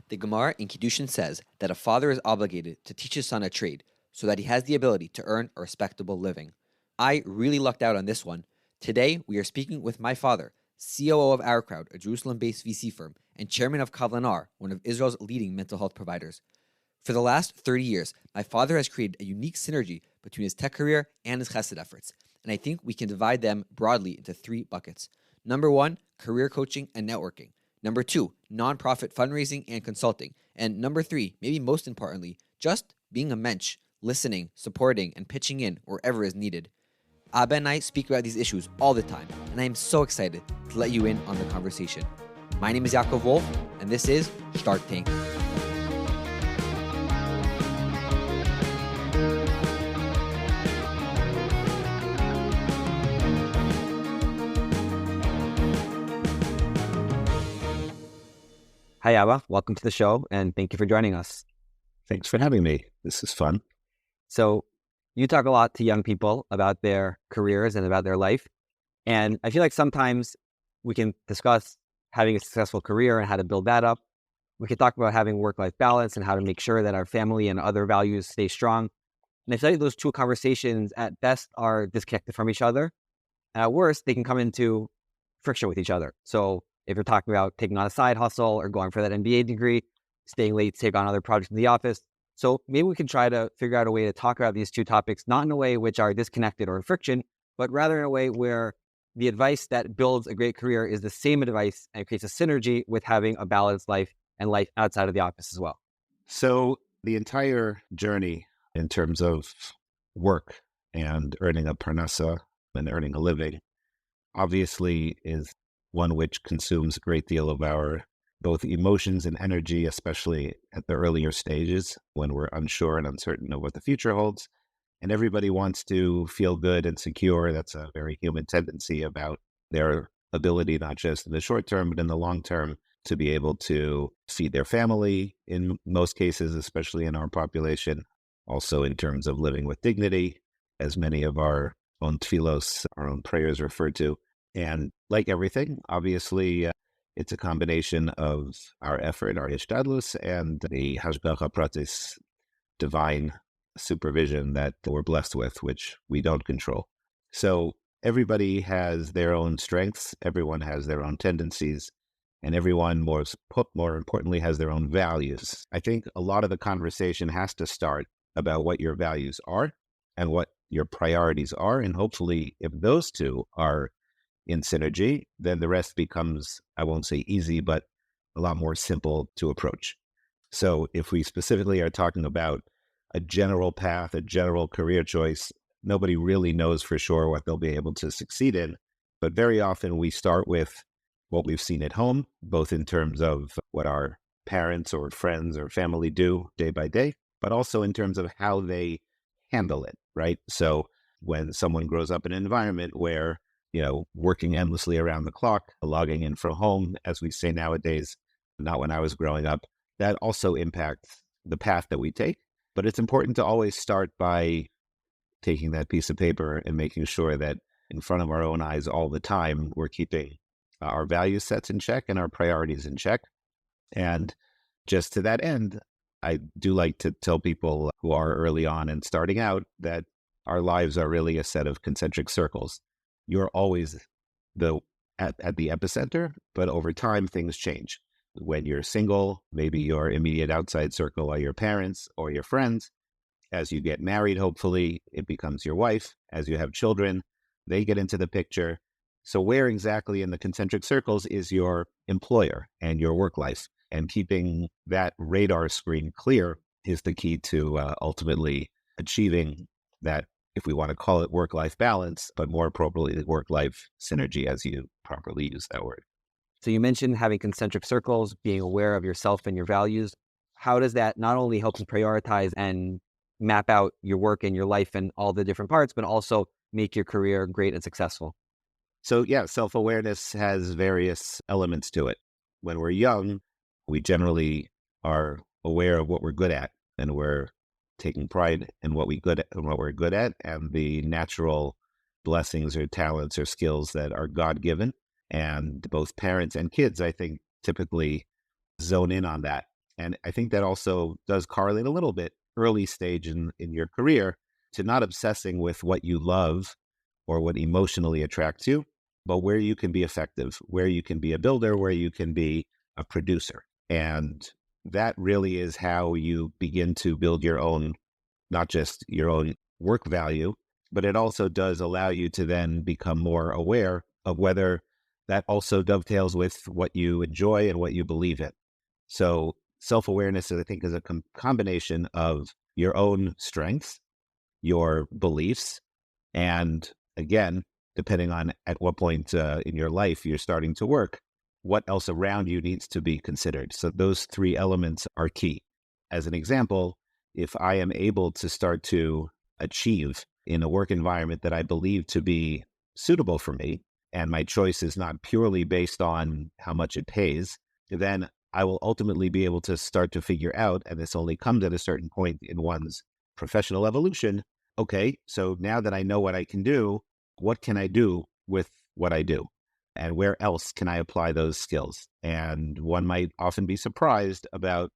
The Gemara in Kiddushin says that a father is obligated to teach his son a trade so that he has the ability to earn a respectable living. I really lucked out on this one. Today, we are speaking with my father, COO of Our Crowd, a Jerusalem-based VC firm, and chairman of Kavlanar, one of Israel's leading mental health providers. For the last 30 years, my father has created a unique synergy between his tech career and his chesed efforts, and I think we can divide them broadly into three buckets. Number one, career coaching and networking. Number two, nonprofit fundraising and consulting. And number three, maybe most importantly, just being a mensch, listening, supporting, and pitching in wherever is needed. Abba and I speak about these issues all the time, and I am so excited to let you in on the conversation. My name is Yaakov Wolff, and this is Starting. Hi, Abba. Welcome to the show, and thank you for joining us. Thanks for having me. This is fun. So you talk a lot to young people about their careers and about their life. And I feel like sometimes we can discuss having a successful career and how to build that up. We can talk about having work-life balance and how to make sure that our family and other values stay strong. And I feel like those two conversations at best are disconnected from each other. At worst, they can come into friction with each other. So if you're talking about taking on a side hustle or going for that MBA degree, staying late to take on other projects in the office. So maybe we can try to figure out a way to talk about these two topics, not in a way which are disconnected or in friction, but rather in a way where the advice that builds a great career is the same advice and creates a synergy with having a balanced life and life outside of the office as well. So the entire journey in terms of work and earning a parnasa and earning a living obviously is one which consumes a great deal of our both emotions and energy, especially at the earlier stages when we're unsure and uncertain of what the future holds. And everybody wants to feel good and secure. That's a very human tendency about their ability, not just in the short term, but in the long term, to be able to feed their family in most cases, especially in our population. Also in terms of living with dignity, as many of our own tefillos, our own prayers refer to. And like everything, obviously, it's a combination of our effort, our hishtadlus, and the hashgacha pratis, divine supervision that we're blessed with, which we don't control. So everybody has their own strengths, everyone has their own tendencies, and everyone, more importantly, has their own values. I think a lot of the conversation has to start about what your values are and what your priorities are. And hopefully, if those two are in synergy, then the rest becomes, I won't say easy, but a lot more simple to approach. So if we specifically are talking about a general path, a general career choice, nobody really knows for sure what they'll be able to succeed in. But very often we start with what we've seen at home, both in terms of what our parents or friends or family do day by day, but also in terms of how they handle it, right? So when someone grows up in an environment where working endlessly around the clock, logging in from home, as we say nowadays, not when I was growing up, that also impacts the path that we take. But it's important to always start by taking that piece of paper and making sure that in front of our own eyes all the time, we're keeping our value sets in check and our priorities in check. And just to that end, I do like to tell people who are early on and starting out that our lives are really a set of concentric circles. You're always at the epicenter, but over time, things change. When you're single, maybe your immediate outside circle are your parents or your friends. As you get married, hopefully, it becomes your wife. As you have children, they get into the picture. So where exactly in the concentric circles is your employer and your work life? And keeping that radar screen clear is the key to ultimately achieving that, if we want to call it work-life balance, but more appropriately, work-life synergy, as you properly use that word. So you mentioned having concentric circles, being aware of yourself and your values. How does that not only help you prioritize and map out your work and your life and all the different parts, but also make your career great and successful? So yeah, self-awareness has various elements to it. When we're young, we generally are aware of what we're good at, and we're taking pride in what we're good at, and the natural blessings or talents or skills that are God-given. And both parents and kids, I think, typically zone in on that And I think that also does correlate a little bit early stage in your career to not obsessing with what you love or what emotionally attracts you, but where you can be effective, where you can be a builder, where you can be a producer. And that really is how you begin to build your own, not just your own work value, but it also does allow you to then become more aware of whether that also dovetails with what you enjoy and what you believe in. So self-awareness, I think, is a combination of your own strengths, your beliefs, and again, depending on at what point in your life you're starting to work, what else around you needs to be considered. So those three elements are key. As an example, if I am able to start to achieve in a work environment that I believe to be suitable for me, and my choice is not purely based on how much it pays, then I will ultimately be able to start to figure out, and this only comes at a certain point in one's professional evolution. Okay, so now that I know what I can do, what can I do with what I do? And where else can I apply those skills? And one might often be surprised about,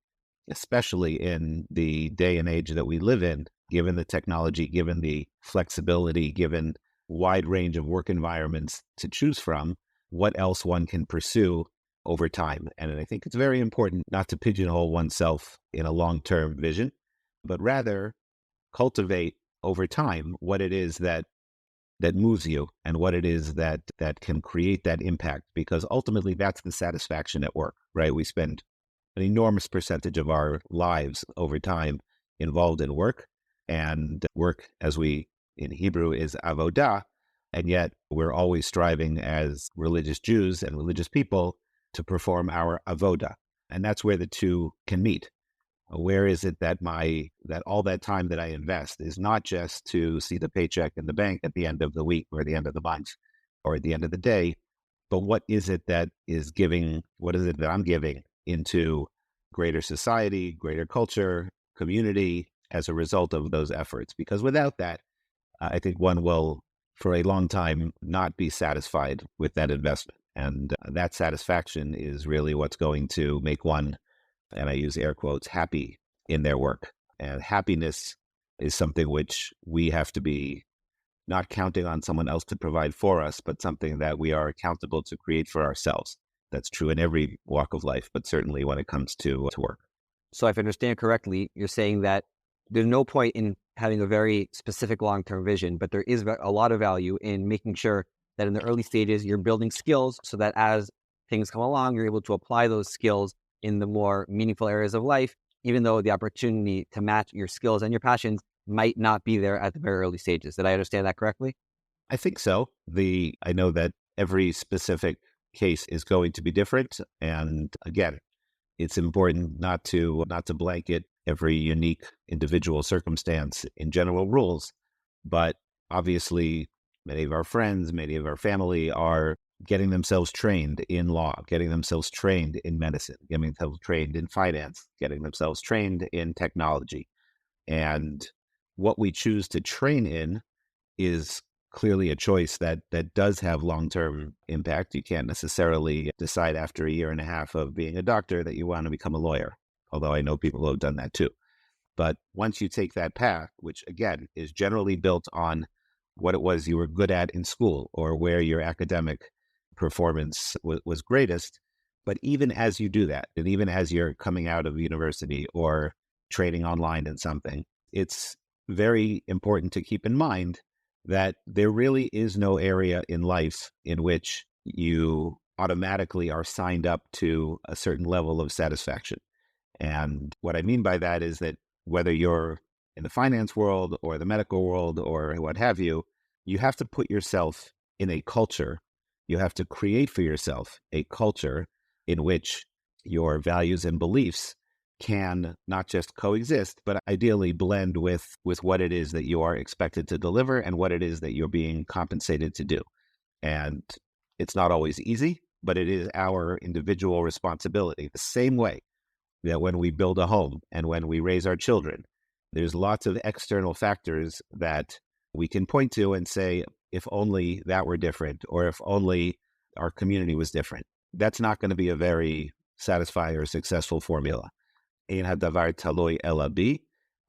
especially in the day and age that we live in, given the technology, given the flexibility, given wide range of work environments to choose from, what else one can pursue over time. And I think it's very important not to pigeonhole oneself in a long-term vision, but rather cultivate over time what it is that moves you and what it is that can create that impact, because ultimately that's the satisfaction at work, right? We spend an enormous percentage of our lives over time involved in work, and work, as we in Hebrew, is avodah, and yet we're always striving as religious Jews and religious people to perform our avodah, and that's where the two can meet. Where is it that that all that time that I invest is not just to see the paycheck in the bank at the end of the week or the end of the month or at the end of the day, but what is it that is giving, what is it that I'm giving into greater society, greater culture, community as a result of those efforts? Because without that, I think one will, for a long time, not be satisfied with that investment. And that satisfaction is really what's going to make one, and I use air quotes, happy in their work. And happiness is something which we have to be not counting on someone else to provide for us, but something that we are accountable to create for ourselves. That's true in every walk of life, but certainly when it comes to work. So if I understand correctly, you're saying that there's no point in having a very specific long-term vision, but there is a lot of value in making sure that in the early stages, you're building skills so that as things come along, you're able to apply those skills in the more meaningful areas of life, even though the opportunity to match your skills and your passions might not be there at the very early stages. Did I understand that correctly? I think so. I know that every specific case is going to be different. And again, it's important not to blanket every unique individual circumstance in general rules. But obviously, many of our friends, many of our family are getting themselves trained in law, getting themselves trained in medicine, getting themselves trained in finance, getting themselves trained in technology. And what we choose to train in is clearly a choice that does have long-term impact. You can't necessarily decide after a year and a half of being a doctor that you want to become a lawyer, although I know people who have done that too. But once you take that path, which again is generally built on what it was you were good at in school or where your academic performance was greatest, but even as you do that, and even as you're coming out of university or training online in something, it's very important to keep in mind that there really is no area in life in which you automatically are signed up to a certain level of satisfaction. And what I mean by that is that whether you're in the finance world or the medical world or what have you have to put yourself in a culture. You have to create for yourself a culture in which your values and beliefs can not just coexist, but ideally blend with what it is that you are expected to deliver and what it is that you're being compensated to do. And it's not always easy, but it is our individual responsibility. The same way that when we build a home and when we raise our children, there's lots of external factors that we can point to and say, if only that were different, or if only our community was different. That's not going to be a very satisfying or successful formula. Ein hadavar taloi ela bi.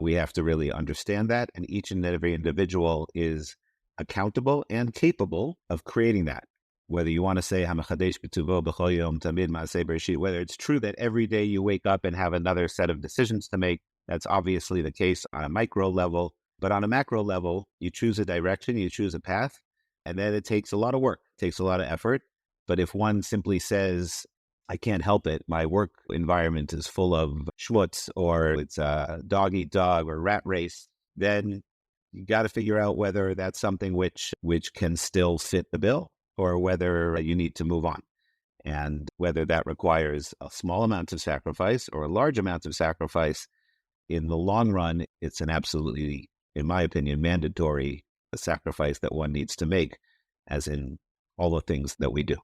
We have to really understand that. And each and every individual is accountable and capable of creating that. Whether you want to say, "Hamachadesh b'tuvo b'chol yom tamid ma'aseh bereshit," whether it's true that every day you wake up and have another set of decisions to make, that's obviously the case on a micro level. But on a macro level, you choose a direction, you choose a path, and then it takes a lot of work, it takes a lot of effort. But if one simply says, "I can't help it, my work environment is full of schmutz," or it's a dog eat dog or rat race, then you got to figure out whether that's something which can still fit the bill, or whether you need to move on. And whether that requires a small amount of sacrifice or a large amount of sacrifice, in the long run, it's an absolutely, in my opinion, mandatory sacrifice that one needs to make, as in all the things that we do.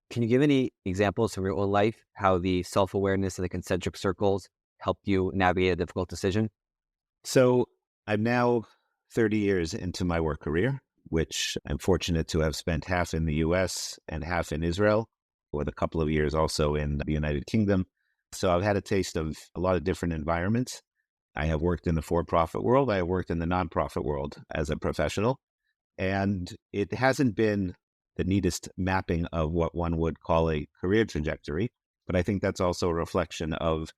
Can you give any examples from your own life, how the self-awareness and the concentric circles helped you navigate a difficult decision? So I'm now 30 years into my work career, which I'm fortunate to have spent half in the US and half in Israel, with a couple of years also in the United Kingdom. So I've had a taste of a lot of different environments. I have worked in the for-profit world. I have worked in the nonprofit world as a professional. And it hasn't been the neatest mapping of what one would call a career trajectory. But I think that's also a reflection of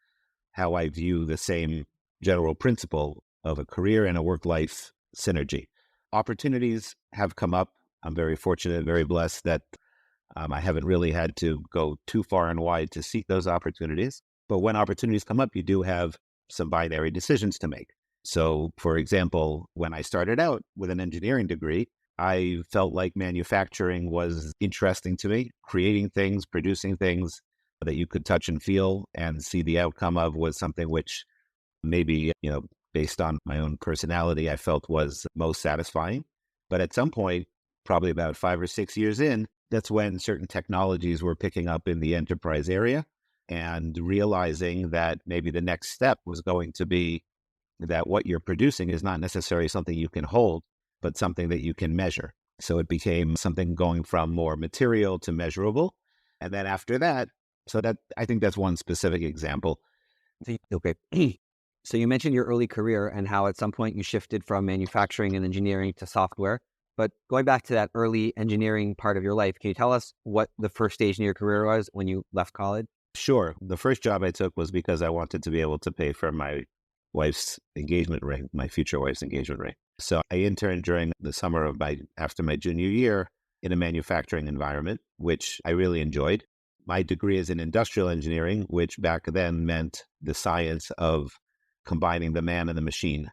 how I view the same general principle of a career and a work-life synergy. Opportunities have come up. I'm very fortunate, very blessed that I haven't really had to go too far and wide to seek those opportunities. But when opportunities come up, you do have some binary decisions to make. So, for example, when I started out with an engineering degree, I felt like manufacturing was interesting to me. Creating things, producing things that you could touch and feel and see the outcome of was something which maybe, based on my own personality, I felt was most satisfying. But at some point, probably about 5 or 6 years in, that's when certain technologies were picking up in the enterprise area, and realizing that maybe the next step was going to be that what you're producing is not necessarily something you can hold, but something that you can measure. So it became something going from more material to measurable. And then after that, so that I think that's one specific example. Okay. So you mentioned your early career and how at some point you shifted from manufacturing and engineering to software. But going back to that early engineering part of your life, can you tell us what the first stage in your career was when you left college? Sure. The first job I took was because I wanted to be able to pay for my wife's engagement ring, my future wife's engagement ring. So I interned during the summer of after my junior year in a manufacturing environment, which I really enjoyed. My degree is in industrial engineering, which back then meant the science of combining the man and the machine.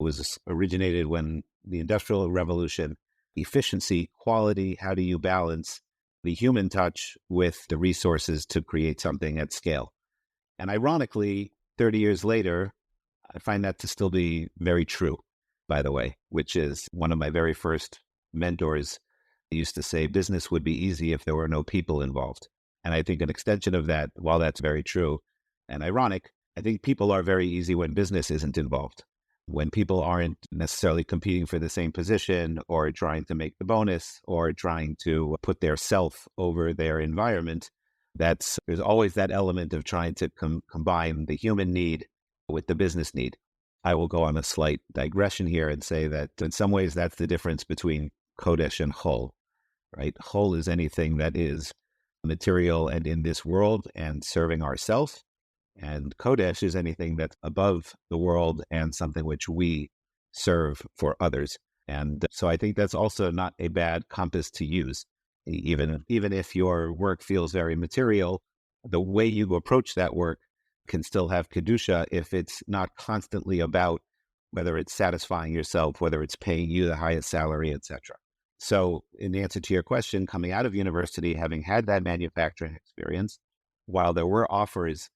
It was originated when the Industrial Revolution, efficiency, quality, how do you balance the human touch with the resources to create something at scale. And ironically, 30 years later, I find that to still be very true, by the way, which is one of my very first mentors used to say, business would be easy if there were no people involved. And I think an extension of that, while that's very true and ironic, I think people are very easy when business isn't involved. When people aren't necessarily competing for the same position, or trying to make the bonus, or trying to put their self over their environment, there's always that element of trying to combine the human need with the business need. I will go on a slight digression here and say that in some ways that's the difference between Kodesh and Chol, right? Chol is anything that is material and in this world and serving ourselves. And Kodesh is anything that's above the world and something which we serve for others. And so I think that's also not a bad compass to use. Even if your work feels very material, the way you approach that work can still have Kedusha if it's not constantly about whether it's satisfying yourself, whether it's paying you the highest salary, etc. So in answer to your question, coming out of university, having had that manufacturing experience, while there were offers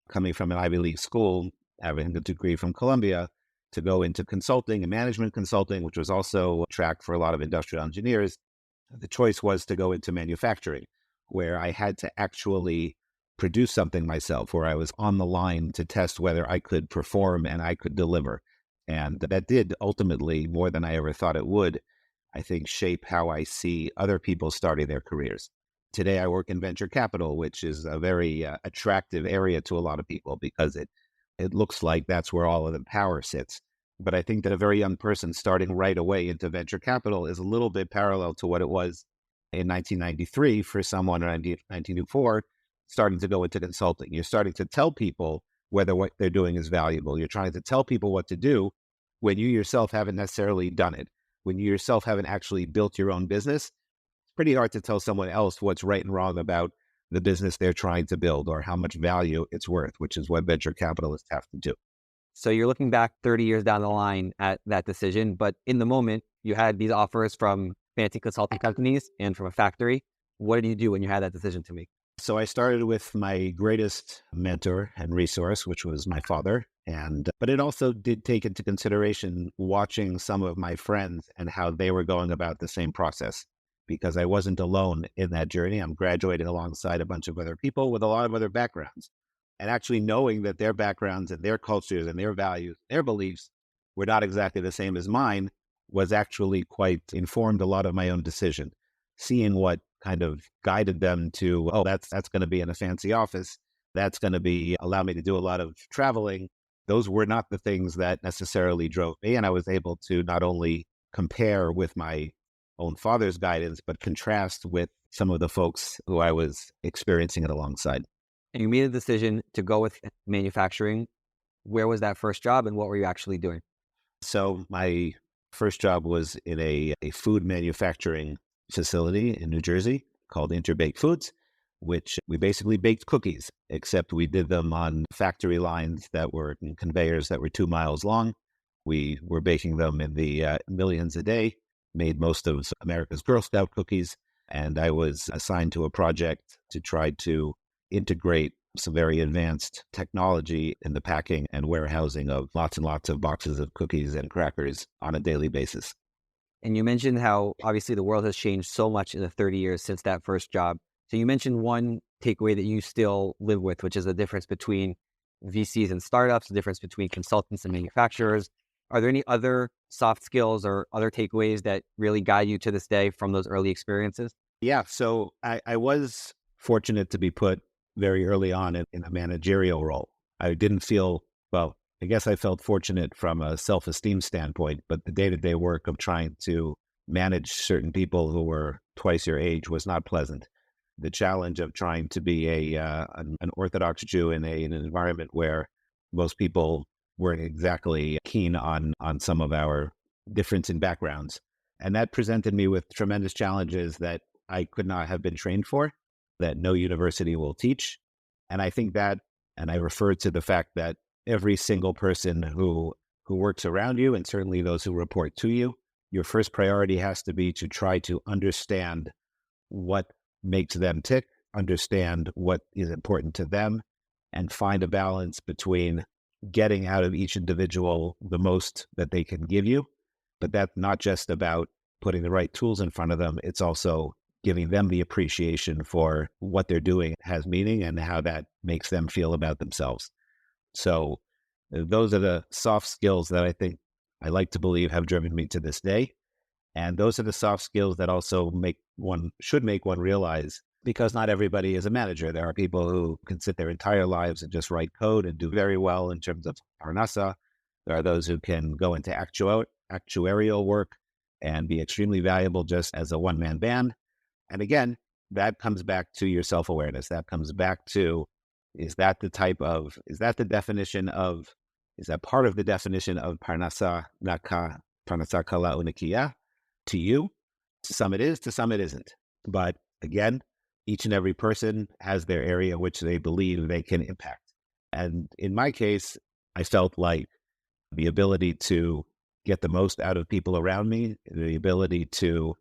coming from an Ivy League school, having a degree from Columbia, to go into consulting and management consulting, which was also a track for a lot of industrial engineers, the choice was to go into manufacturing, where I had to actually produce something myself, where I was on the line to test whether I could perform and I could deliver. And that did ultimately, more than I ever thought it would, I think, shape how I see other people starting their careers. Today, I work in venture capital, which is a very attractive area to a lot of people because it it looks like that's where all of the power sits. But I think that a very young person starting right away into venture capital is a little bit parallel to what it was in 1993 for someone in 1994 starting to go into consulting. You're starting to tell people whether what they're doing is valuable. You're trying to tell people what to do when you yourself haven't necessarily done it. When you yourself haven't actually built your own business, it's pretty hard to tell someone else what's right and wrong about the business they're trying to build or how much value it's worth, which is what venture capitalists have to do. So you're looking back 30 years down the line at that decision, but in the moment, you had these offers from fancy consulting companies and from a factory. What did you do when you had that decision to make? So I started with my greatest mentor and resource, which was my father. But it also did take into consideration watching some of my friends and how they were going about the same process, because I wasn't alone in that journey. I'm graduating alongside a bunch of other people with a lot of other backgrounds. And actually knowing that their backgrounds and their cultures and their values, their beliefs were not exactly the same as mine was actually quite informed a lot of my own decision. Seeing what kind of guided them to, oh, that's going to be in a fancy office. That's going to be allow me to do a lot of traveling. Those were not the things that necessarily drove me. And I was able to not only compare with my own father's guidance, but contrast with some of the folks who I was experiencing it alongside. And you made a decision to go with manufacturing. Where was that first job and what were you actually doing? So my first job was in a food manufacturing facility in New Jersey called Interbake Foods, which we basically baked cookies, except we did them on factory lines that were in conveyors that were 2 miles long. We were baking them in the millions a day, made most of America's Girl Scout cookies, and I was assigned to a project to try to integrate some very advanced technology in the packing and warehousing of lots and lots of boxes of cookies and crackers on a daily basis. And you mentioned how obviously the world has changed so much in the 30 years since that first job. So you mentioned one takeaway that you still live with, which is the difference between VCs and startups, the difference between consultants and manufacturers. Are there any other soft skills or other takeaways that really guide you to this day from those early experiences? Yeah, so I was fortunate to be put very early on in a managerial role. I didn't feel, well, I guess I felt fortunate from a self-esteem standpoint, but the day-to-day work of trying to manage certain people who were twice your age was not pleasant. The challenge of trying to be an Orthodox Jew in an environment where most people weren't exactly keen on some of our difference in backgrounds. And that presented me with tremendous challenges that I could not have been trained for, that no university will teach. And I think that, and I refer to the fact that every single person who works around you, and certainly those who report to you, your first priority has to be to try to understand what makes them tick, understand what is important to them, and find a balance between getting out of each individual the most that they can give you. But that's not just about putting the right tools in front of them. It's also giving them the appreciation for what they're doing has meaning and how that makes them feel about themselves. So those are the soft skills that I think I like to believe have driven me to this day. And those are the soft skills that also should make one realize, because not everybody is a manager. There are people who can sit their entire lives and just write code and do very well in terms of parnasa. There are those who can go into actuarial work and be extremely valuable just as a one-man band. And again, that comes back to your self-awareness. That comes back to, is that the definition of, is that part of the definition of parnasa kala unikiya to you? To some it is, to some it isn't. But again, each and every person has their area which they believe they can impact. And in my case, I felt like the ability to get the most out of people around me, the ability to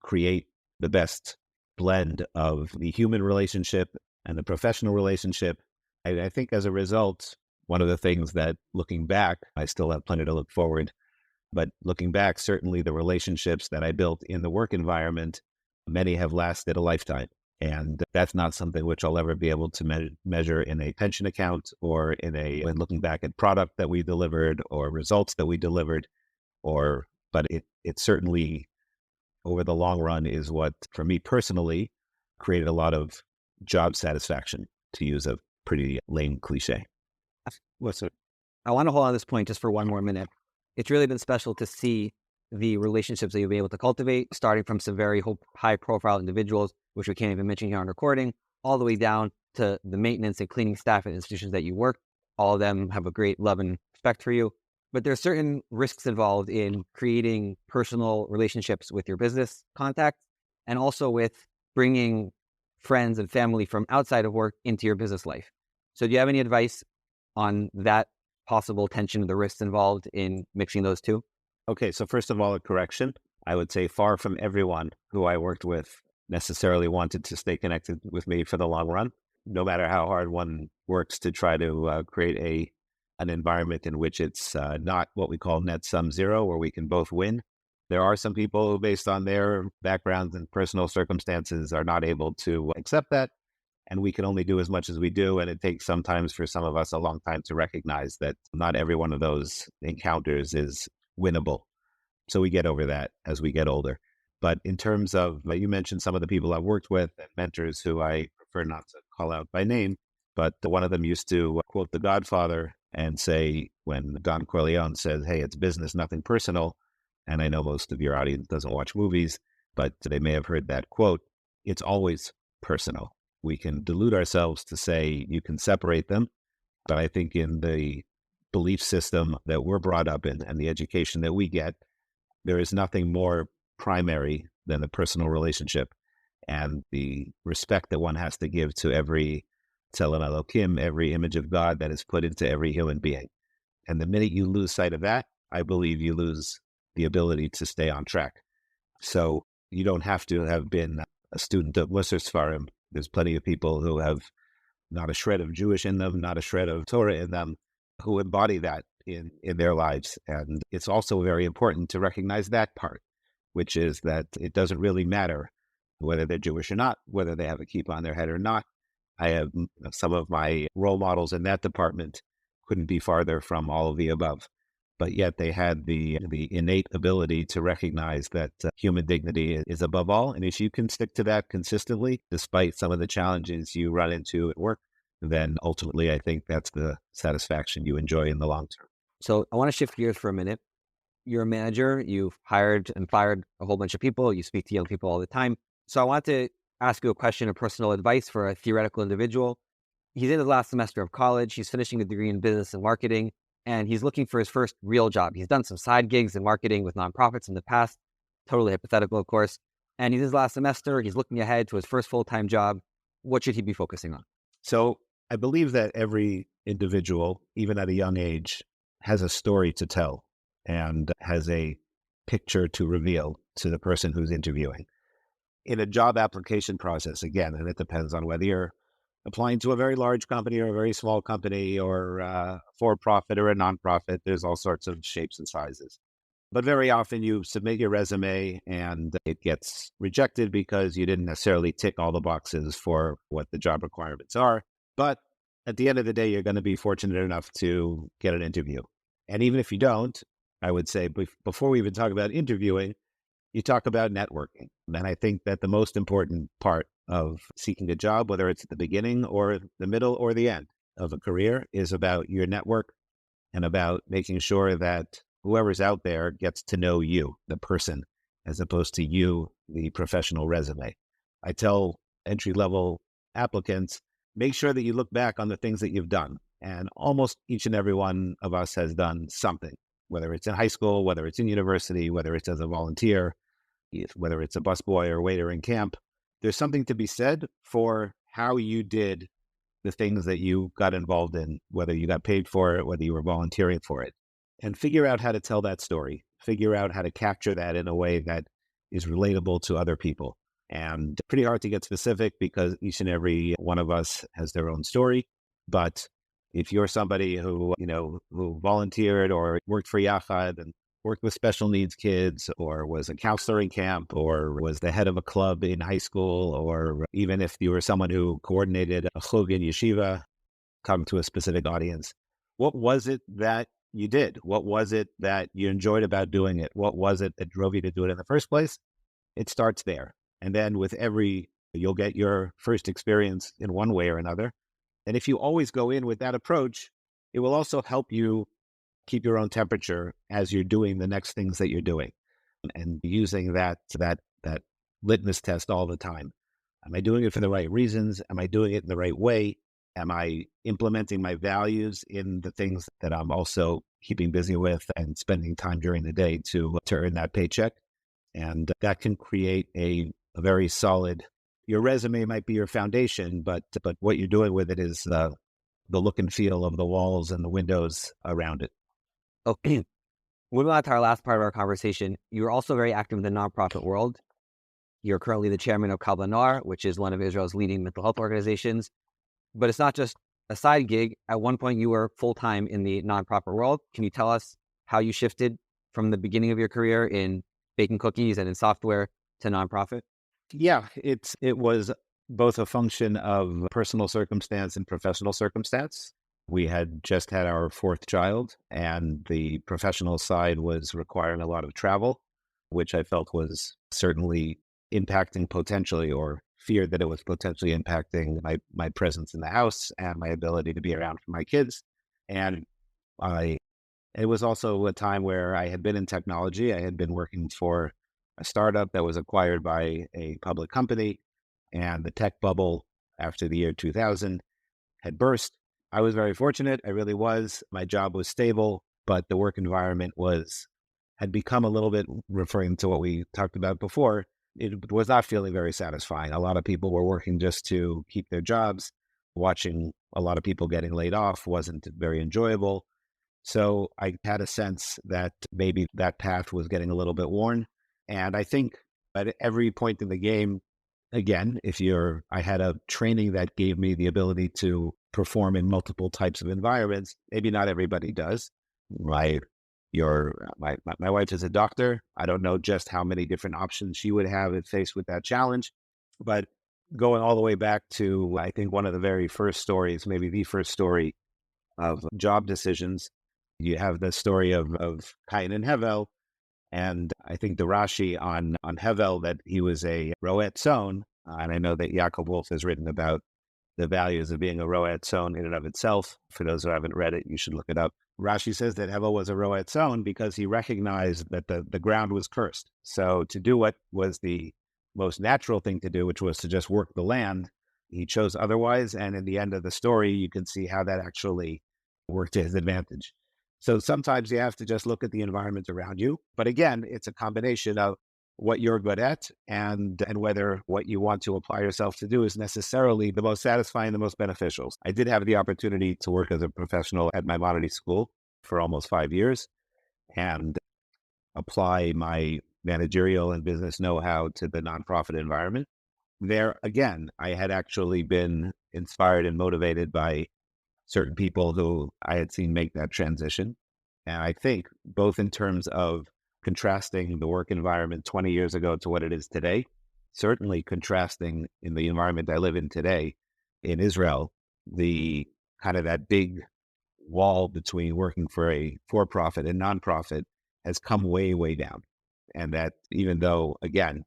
create the best blend of the human relationship and the professional relationship. I think as a result, one of the things that looking back, I still have plenty to look forward, but looking back, certainly the relationships that I built in the work environment, many have lasted a lifetime. And that's not something which I'll ever be able to measure in a pension account or when looking back at product that we delivered or results that we delivered, but it certainly over the long run is what, for me personally, created a lot of job satisfaction, to use a pretty lame cliche. What's it? I want to hold on to this point just for one more minute. It's really been special to see the relationships that you'll be able to cultivate, starting from some very high profile individuals, which we can't even mention here on recording, all the way down to the maintenance and cleaning staff at institutions that you work. All of them have a great love and respect for you. But there are certain risks involved in creating personal relationships with your business contacts and also with bringing friends and family from outside of work into your business life. So do you have any advice on that possible tension of the risks involved in mixing those two? Okay, so first of all, a correction. I would say far from everyone who I worked with necessarily wanted to stay connected with me for the long run. No matter how hard one works to try to create an environment in which it's not what we call net sum zero, where we can both win. There are some people who, based on their backgrounds and personal circumstances, are not able to accept that. And we can only do as much as we do. And it takes sometimes for some of us a long time to recognize that not every one of those encounters is winnable. So we get over that as we get older. But in terms of, you mentioned some of the people I've worked with and mentors who I prefer not to call out by name, but one of them used to quote The Godfather and say, when Don Corleone says, hey, it's business, nothing personal. And I know most of your audience doesn't watch movies, but they may have heard that quote. It's always personal. We can delude ourselves to say you can separate them. But I think in the belief system that we're brought up in and the education that we get, there is nothing more primary than the personal relationship and the respect that one has to give to every Tzelem Elohim, every image of God that is put into every human being. And the minute you lose sight of that, I believe you lose the ability to stay on track. So you don't have to have been a student of Musar Sfarim. There's plenty of people who have not a shred of Jewish in them, not a shred of Torah in them, who embody that in their lives. And it's also very important to recognize that part, which is that it doesn't really matter whether they're Jewish or not, whether they have a kippah on their head or not. I have some of my role models in that department couldn't be farther from all of the above. But yet they had the innate ability to recognize that human dignity is above all. And if you can stick to that consistently, despite some of the challenges you run into at work, then ultimately I think that's the satisfaction you enjoy in the long term. So I want to shift gears for a minute. You're a manager, you've hired and fired a whole bunch of people, you speak to young people all the time. So I want to ask you a question of personal advice for a theoretical individual. He's in his last semester of college, he's finishing a degree in business and marketing, and he's looking for his first real job. He's done some side gigs in marketing with nonprofits in the past, totally hypothetical, of course. And he's in his last semester, he's looking ahead to his first full-time job. What should he be focusing on? So I believe that every individual, even at a young age, has a story to tell and has a picture to reveal to the person who's interviewing. In a job application process, again, and it depends on whether you're applying to a very large company or a very small company or a for-profit or a nonprofit, there's all sorts of shapes and sizes. But very often you submit your resume and it gets rejected because you didn't necessarily tick all the boxes for what the job requirements are. But at the end of the day, you're going to be fortunate enough to get an interview. And even if you don't, I would say before we even talk about interviewing, you talk about networking. And I think that the most important part of seeking a job, whether it's at the beginning or the middle or the end of a career, is about your network and about making sure that whoever's out there gets to know you, the person, as opposed to you, the professional resume. I tell entry-level applicants, make sure that you look back on the things that you've done. And almost each and every one of us has done something, whether it's in high school, whether it's in university, whether it's as a volunteer, whether it's a busboy or waiter in camp. There's something to be said for how you did the things that you got involved in, whether you got paid for it, whether you were volunteering for it, and figure out how to tell that story, figure out how to capture that in a way that is relatable to other people. And pretty hard to get specific because each and every one of us has their own story. But if you're somebody who, who volunteered or worked for Yachad and worked with special needs kids, or was a counselor in camp, or was the head of a club in high school, or even if you were someone who coordinated a chug in yeshiva, come to a specific audience, what was it that you did? What was it that you enjoyed about doing it? What was it that drove you to do it in the first place? It starts there. And then you'll get your first experience in one way or another. And if you always go in with that approach, it will also help you keep your own temperature as you're doing the next things that you're doing, and using that litmus test all the time. Am I doing it for the right reasons? Am I doing it in the right way? Am I implementing my values in the things that I'm also keeping busy with and spending time during the day to earn that paycheck? And that can create a very solid, your resume might be your foundation, but what you're doing with it is the look and feel of the walls and the windows around it. Okay. Moving on to our last part of our conversation, you're also very active in the nonprofit world. You're currently the chairman of Kablanar, which is one of Israel's leading mental health organizations. But it's not just a side gig. At one point, you were full-time in the nonprofit world. Can you tell us how you shifted from the beginning of your career in baking cookies and in software to nonprofit? Yeah, it was both a function of personal circumstance and professional circumstance. We had just had our fourth child, and the professional side was requiring a lot of travel, which I felt was certainly impacting potentially, or feared that it was potentially impacting my presence in the house and my ability to be around for my kids. And I it was also a time where I had been in technology. I had been working for a startup that was acquired by a public company, and the tech bubble after the year 2000 had burst. I was very fortunate. I really was. My job was stable, but the work environment had become a little bit, referring to what we talked about before, it was not feeling very satisfying. A lot of people were working just to keep their jobs. Watching a lot of people getting laid off wasn't very enjoyable. So I had a sense that maybe that path was getting a little bit worn. And I think at every point in the game, again, I had a training that gave me the ability to perform in multiple types of environments. Maybe not everybody does. My wife is a doctor. I don't know just how many different options she would have if faced with that challenge. But going all the way back to, I think, one of the very first stories, maybe the first story of job decisions, you have the story of Cain and Hevel. And I think the Rashi on Hevel, that he was a roet son. And I know that Yaakov Wolff has written about the values of being a roet son in and of itself. For those who haven't read it, you should look it up. Rashi says that Hevel was a roet son because he recognized that the ground was cursed. So to do what was the most natural thing to do, which was to just work the land, he chose otherwise. And in the end of the story, you can see how that actually worked to his advantage. So sometimes you have to just look at the environment around you. But again, it's a combination of what you're good at and whether what you want to apply yourself to do is necessarily the most satisfying, the most beneficial. I did have the opportunity to work as a professional at Maimonides School for almost 5 years and apply my managerial and business know-how to the nonprofit environment. There, again, I had actually been inspired and motivated by certain people who I had seen make that transition. And I think both in terms of contrasting the work environment 20 years ago to what it is today, certainly contrasting in the environment I live in today in Israel, the kind of that big wall between working for a for-profit and nonprofit has come way, way down. And that even though, again,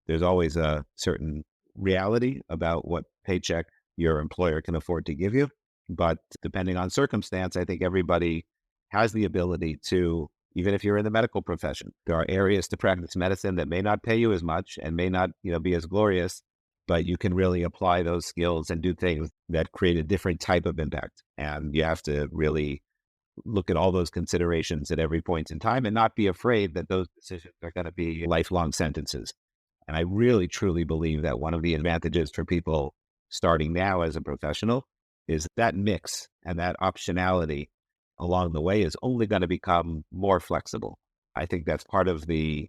there's always a certain reality about what paycheck your employer can afford to give you, but depending on circumstance, I think everybody has the ability to, even if you're in the medical profession, there are areas to practice medicine that may not pay you as much and may not, be as glorious, but you can really apply those skills and do things that create a different type of impact. And you have to really look at all those considerations at every point in time and not be afraid that those decisions are going to be lifelong sentences. And I really, truly believe that one of the advantages for people starting now as a professional is that mix and that optionality along the way is only going to become more flexible. I think that's part of the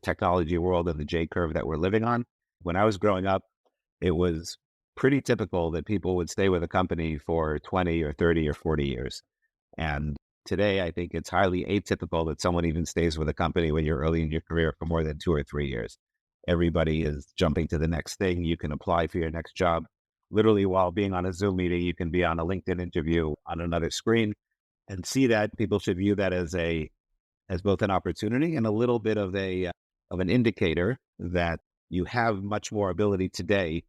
technology world and the J curve that we're living on. When I was growing up, it was pretty typical that people would stay with a company for 20 or 30 or 40 years. And today, I think it's highly atypical that someone even stays with a company when you're early in your career for more than 2 or 3 years. Everybody is jumping to the next thing. You can apply for your next job. Literally, while being on a Zoom meeting, you can be on a LinkedIn interview on another screen, and see that people should view that as both an opportunity and a little bit of an indicator that you have much more ability today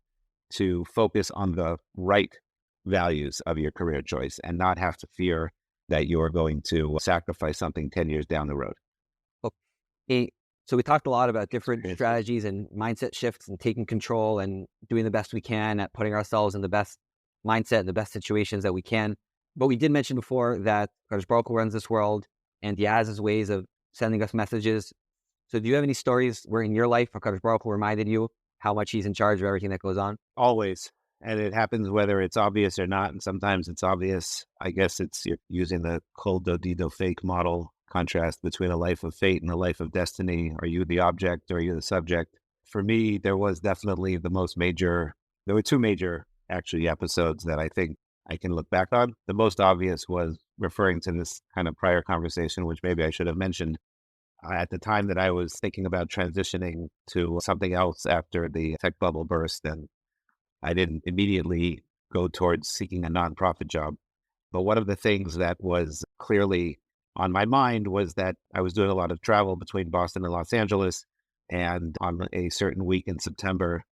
to focus on the right values of your career choice and not have to fear that you're going to sacrifice something 10 years down the road. Okay. So we talked a lot about different Experiences. strategies and mindset shifts and taking control and doing the best we can at putting ourselves in the best mindset and the best situations that we can. But we did mention before that Kadosh Baruch Hu runs this world and he has his ways of sending us messages. So do you have any stories where in your life Kadosh Baruch Hu reminded you how much he's in charge of everything that goes on? Always. And it happens whether it's obvious or not. And sometimes it's obvious. I guess you're using the kol dodido fake model contrast between a life of fate and a life of destiny. Are you the object or are you the subject? For me, there was definitely there were two major actually episodes that I think I can look back on. The most obvious was referring to this kind of prior conversation, which maybe I should have mentioned. At the time that I was thinking about transitioning to something else after the tech bubble burst, and I didn't immediately go towards seeking a nonprofit job. But one of the things that was clearly on my mind was that I was doing a lot of travel between Boston and Los Angeles. And on a certain week in September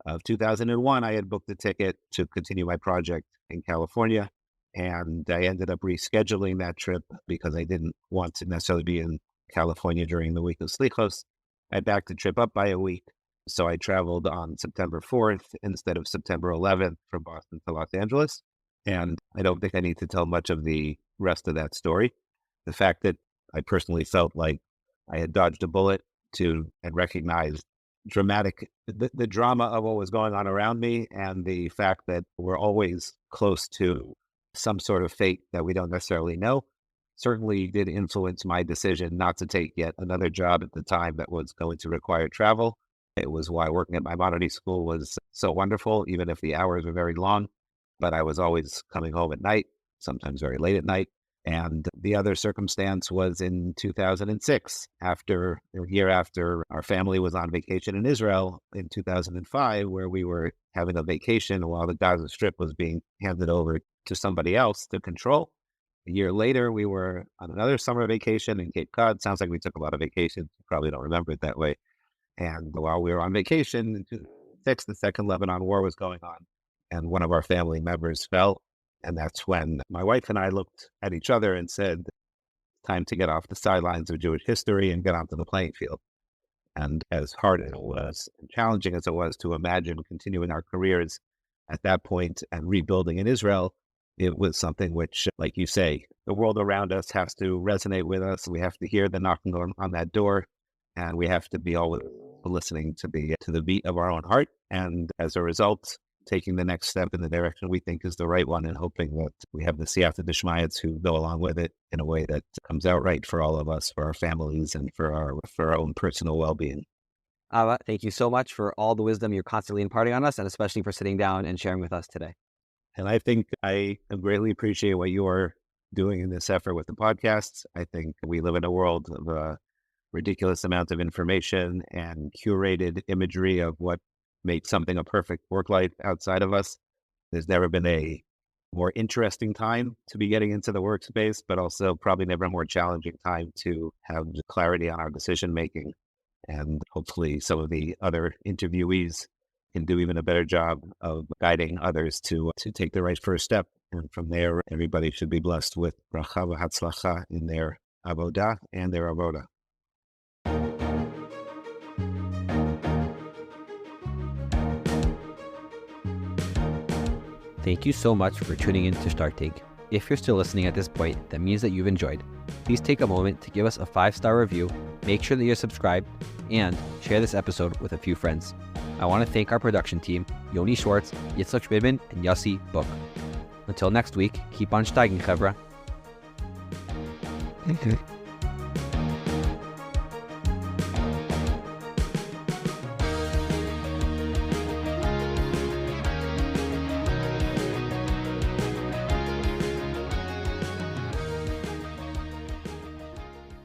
of 2001, I had booked a ticket to continue my project in California. And I ended up rescheduling that trip because I didn't want to necessarily be in California during the week of Slichos. I backed the trip up by a week. So I traveled on September 4th instead of September 11th from Boston to Los Angeles. And I don't think I need to tell much of the rest of that story. The fact that I personally felt like I had dodged a bullet and recognized the drama of what was going on around me, and the fact that we're always close to some sort of fate that we don't necessarily know, certainly did influence my decision not to take yet another job at the time that was going to require travel. It was why working at Maimonides school was so wonderful, even if the hours were very long. But I was always coming home at night, sometimes very late at night. And the other circumstance was in 2006, a year after our family was on vacation in Israel in 2005, where we were having a vacation while the Gaza Strip was being handed over to somebody else to control. A year later, we were on another summer vacation in Cape Cod. Sounds like we took a lot of vacations. You probably don't remember it that way. And while we were on vacation in 2006, the second Lebanon war was going on, and one of our family members fell. And that's when my wife and I looked at each other and said, time to get off the sidelines of Jewish history and get onto the playing field. And as hard as it was, and challenging as it was to imagine continuing our careers at that point and rebuilding in Israel, it was something which, like you say, the world around us has to resonate with us. We have to hear the knocking on that door, and we have to be always listening to the beat of our own heart. And as a result, taking the next step in the direction we think is the right one, and hoping that we have the siyata d'shmayas who go along with it in a way that comes out right for all of us, for our families, and for our own personal well-being. Ava, thank you so much for all the wisdom you're constantly imparting on us, and especially for sitting down and sharing with us today. And I think I greatly appreciate what you are doing in this effort with the podcasts. I think we live in a world of a ridiculous amount of information and curated imagery of what makes something a perfect work life outside of us. There's never been a more interesting time to be getting into the workspace, but also probably never a more challenging time to have clarity on our decision making. And hopefully some of the other interviewees can do even a better job of guiding others to take the right first step. And from there, everybody should be blessed with bracha v'hatzlacha in their avodah and their avodah. Thank you so much for tuning in to Start Take. If you're still listening at this point, that means that you've enjoyed. Please take a moment to give us a 5-star review, make sure that you're subscribed, and share this episode with a few friends. I want to thank our production team, Yoni Schwartz, Yitzhak Schmidman, and Yossi Book. Until next week, keep on steiging, Chevra.